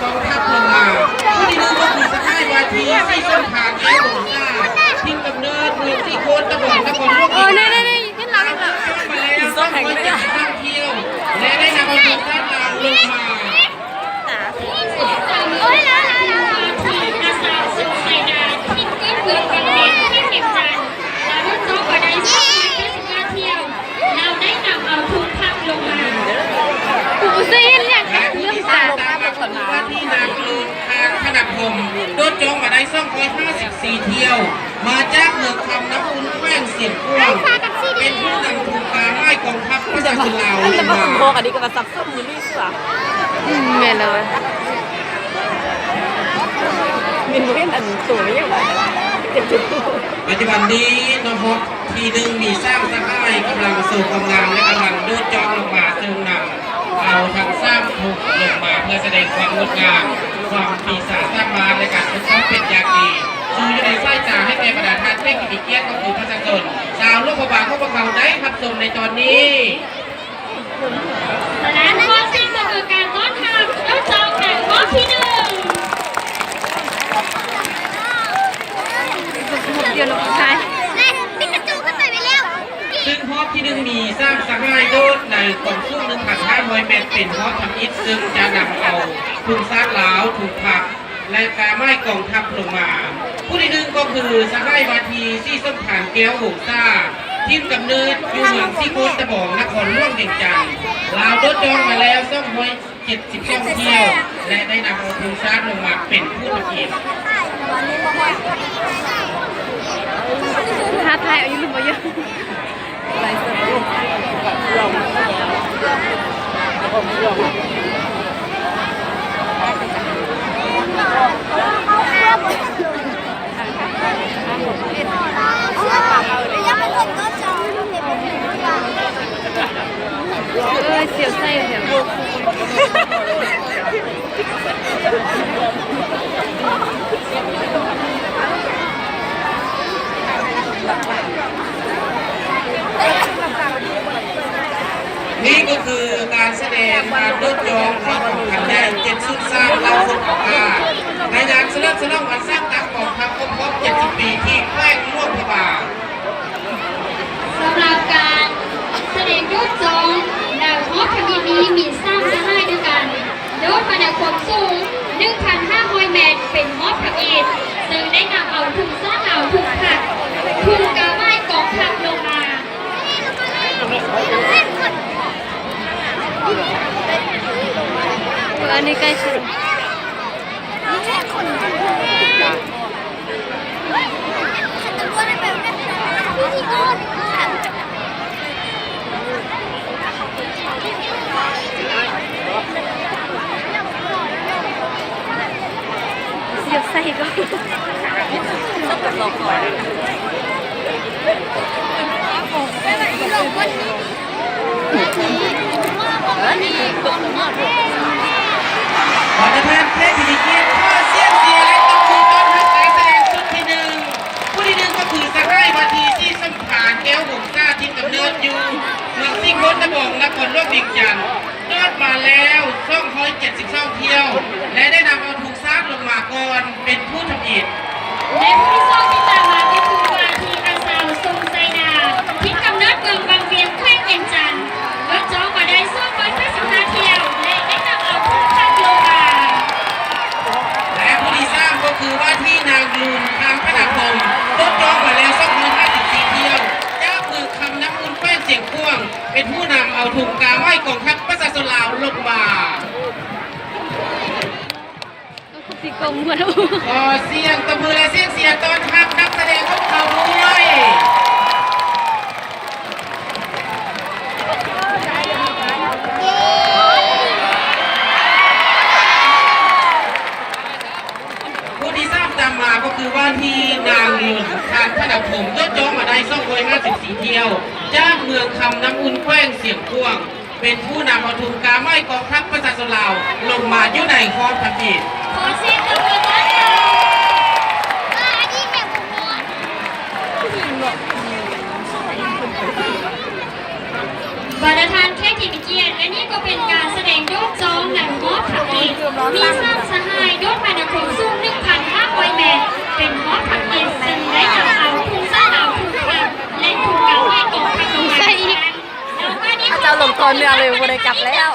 กองทัพลงมาผู้ที่หนึ่งก็คือสหายวาทีที่ส้มผ่านแก้วหงซ่าทิ้งกำเนิดเมืองที่โคนตะบนตะบนลูกอีกนี่ขึ้นหลังอีกแล้วมาแล้วส้มแห่งนี้ท่องเที่ยวและได้นำเอาทุนด้านล่างลงมาโอ้ยแล้วทีอาสาสุดใส่ดาที่ก็เกิดกันเองที่เก็บจันแล้วรถโจ๊กก็ได้ช่วยเทศกาลเที่ยวเราได้นำเอาทุนทัพลงมากูซีนเนี่ยเรื่องการลงมาเป็นคนว่าที่นางลูนทางขนาดผมโดนจองมาได้254เที่ยวมาจากเมืองคำน้ำอุ่นแขวงเสียงกว้างเป็นผู้นำทุนการไม้กองทัพประชาชนลาวลงมาโมกันดีกับซับซ้อนมือนี่สิวะเมนเลยมินไม่เห็นอันตัวนี้ยังไงปัจจุบันนี้นพพทีหนึ่งมีสร้างสหายกำลังสู่กำลังและกำลังโดดจองลงมาจึงนำเอาทางสร้างถูกลงมาเพื่อแสดงความงดงามความปีศาจสร้างมาและการเป็นต้องเป็นอย่างดีชูอยู่ในไส้จ่าให้แก่บรรดาท่านเพ่งกิจเกียรติก็คือประชาชนชาวโลกบาลพวกเขาได้รับชมในตอนนี้และข้อสิ่งก็คือการต้อนรับรถโจ๊กหนังข้อที่หนึ่งเดี๋ยวเราใช้ปิกาจูก็ใส่ไปแล้วซึ่งฮอปที่หนึ่งมีสร้างสหายโดดในกองสู้1,500 เมตรเป็นฮอปทำอิฐซึ่งจะนำเอาทุนซากล้าวถูกผักและกาไม้กองทัพลงมาผู้ที่หนึ่งก็คือสหายวาทีที่ส้มผ่านแก้วหงซ่าทีมกำเนิดอยู่เมืองที่โคนตะบองนครหลวงเวียงจันทร์ลาวโดดจองมาแล้ว272เที่ยวและได้นำเอาทุนซากลงมาเป็นผู้นำเองท้าทายอายุรุ่นมาเยอะหลายคนลองเสียวไส้เสียวนี่ก็คือการแสดงการโดดจองที่ของขันแดง7สุดสร้างเราคนของกาในงานเฉลิมฉลองวันสร้างตั้งกองทัพครบ70 ปีที่แขวงร่วมพระบาทสำหรับการแสดงโดดจองดาวฮอปทวีนี้มีสร้างสหายด้วยกันโดดมาในความสูง 1,500 เมตรเป็นฮอปทวีซึ่งได้นำเอาทุนสร้างเอาทุนผักทุนกาไม้กองทัพลงมาอันนี้ใกล้สุดเสียบใส่ก็ต้องกับหลอกก่อนขอท่านเทพพิธีเกียรติข้อเสียงเสียและตบมือต้อนรับการแสดงชุดที่หนึ่งผู้ที่หนึ่งก็คือสหายวาทีที่ส้มผ่านแก้วหงซ่าที่กำเนิดอยู่เมืองซิงโคนตะบองนครหลวงเวียงจันทร์ยอดมาแล้ว272เที่ยวและได้นำเอาทุกซากลงมาก่อนเป็นผู้ทำอิฐและผู้ที่สองที่ตามมาก็คือวาทีอาสาทรงไซดาที่กำเนิดเมืองบางเวียงแขวงเวียงจันทร์รถโจ๊กมาได้255เที่ยวและได้นำเอาทุนทัพลงมาและผู้ที่สร้างก็คือว่าที่นางลูนทางขนาดผมรถจองมาแล้ว254เที่ยวจากเมืองคำน้ำอุ่นแขวงเสียงกว้างเป็นผู้นำเอาถุงกาไม้กองทัพประชาชนลาวลงมาตีกงเหมือนขอเสียงตบมือและเสียงตอนทัพนักแสดงของเขาด้วยผู้ที่ทราบตามมาก็คือว่าที่นางลูนทางขนาดผมยอดจองมาได้254เที่ยวจากเมืองคำน้ำอุ่นแขวงเสียงกว้างเป็นผู้นำเอาทุนกาไม้กองทัพประชาชนลาวลงมาอยู่ในฮอปทวีขอเสียงตบมือต้อนรับอันนี้แบบบรรดาท่านแค่กินเกียรติและนี่ก็เป็นการแสดงโดดจองหนังฮอปทวีมีสร้างส ลงตอนเนื้อเลยบ่ได้กลับแล้ว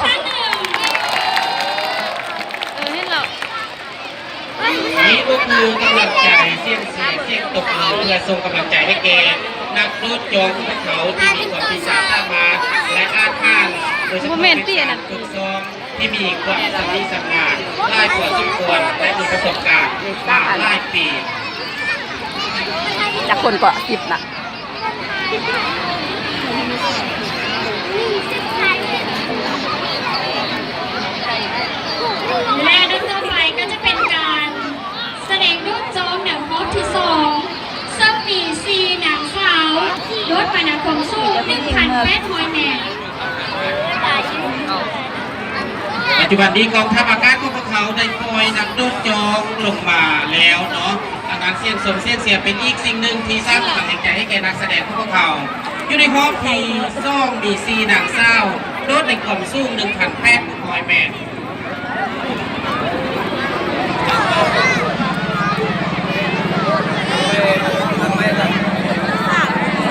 ให้เรา นี่ก็คือกำลังใจเสียงเสียงเสียงตบมือเพื่อส่งกำลังใจให้แกนักโดดจองภูเขาที่มีความปีศาจสามารถและอาถรรพ์โดยเฉพาะเป็นการฝึกซ้อมที่มีความสามารถสามารถหลายกว่าสมควรและมีประสบการณ์มาหลายปี จากคนก็10น่ะ และโดยทั่วไปก็จะเป็นการแสดงโดดจองหนังฮอตที่2ซึ่งมี4หนังสาวโดดมาหนังความสูง 1,800 เมตร ปัจจุบันนี้กองทัพอากาศของพวกเขาได้ปล่อยนักโดดจองลงมาแล้วเนาะอาการเสียงสมเสียงเสียเป็นอีกสิ่งหนึ่งที่สร้างกำลังใจให้แก่นักแสดงของพวกเขาอยู่ในฮอพีซ่องมีซีหนังเศร้าโดดในความสูง 1,800 เมตร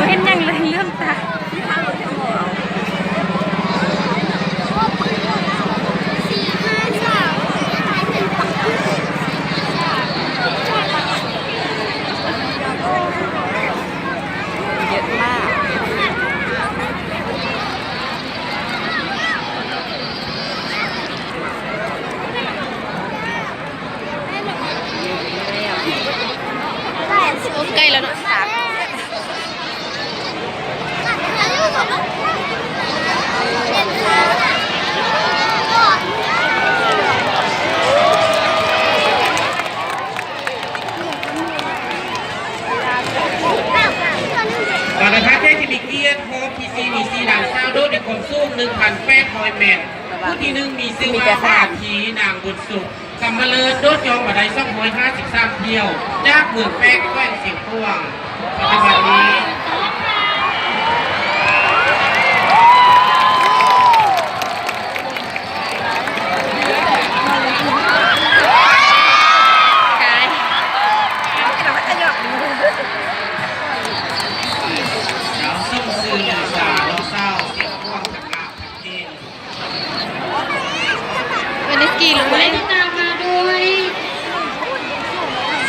เห็นยังเลยเรื่องตาเยอะมากใกล้แล้วเนาะบาร์ทัศน์ได้ที่มีเกียรติโฮมพีซีมีซีหนังเศร้าโดดในความสูง 1,800 เมตรผู้ที่หนึ่งมีชื่อว่าบาทีนางบุญสุขกำมาเลิศโดดยองมาได้253 เที่ยวจากเมืองแป้งแขวงเสียงพ่วงปัจจุบันนี้ส่งสื่อหนึ่งสาวน้องเศร้าเสียงพ่วงทางอาทักเกณฑ์ วันนี้กี่รู้ไหม และที่ตามมาด้วย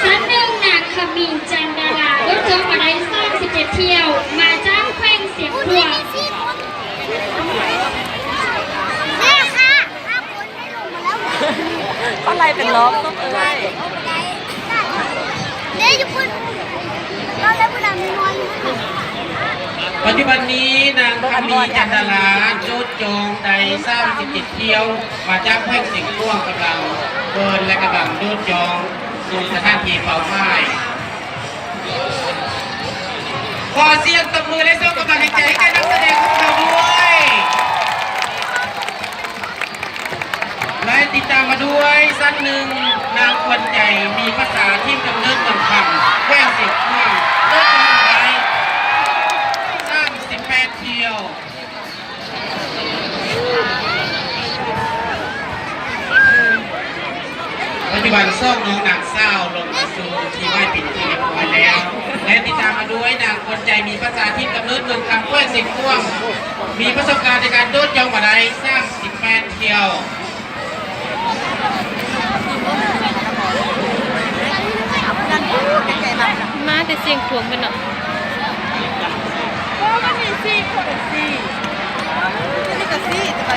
สันหนึ่งนางขมิ้นจันดาราโดดจองมาได้37 เที่ยว มาจากแขวงเสียงพวง ก็ไล่เป็นล้อต้มเอ้ย ปัจจุบันนี้นางคำมีจันดาราโจดจองได้37 เที่ยวมาจากแขวงเสียงพ่วงกำลังเดินและกำลังโจดจองสู่สถานที่เป้าหมายขอเสียงตบมือและส่งกำลังใจให้แก่นักแสดงของเราด้วย และติดตามมาด้วยสั้นหนึ่งนางควรใจมีภาษาที่กำเนิดเมืองคำแก้วเสียงพ่วงเลิศจำไว้38 เที่ยวปัจจุบันซ่องน้องนางเศร้าลงมาสู่ที่ไหว้ปิดที่เรียบร้อยแล้ว และติดตามมาด้วยนางคนใจมีภาษาที่กำเนิดเมืองคำแก้วเสียงพ่วงมีประสบการณ์ในการโดดยองมาได้38 เที่ยว มาแต่เสียงขวงเป็นเนาะก็มันมี4 คน4นี่ก็4แต่ไป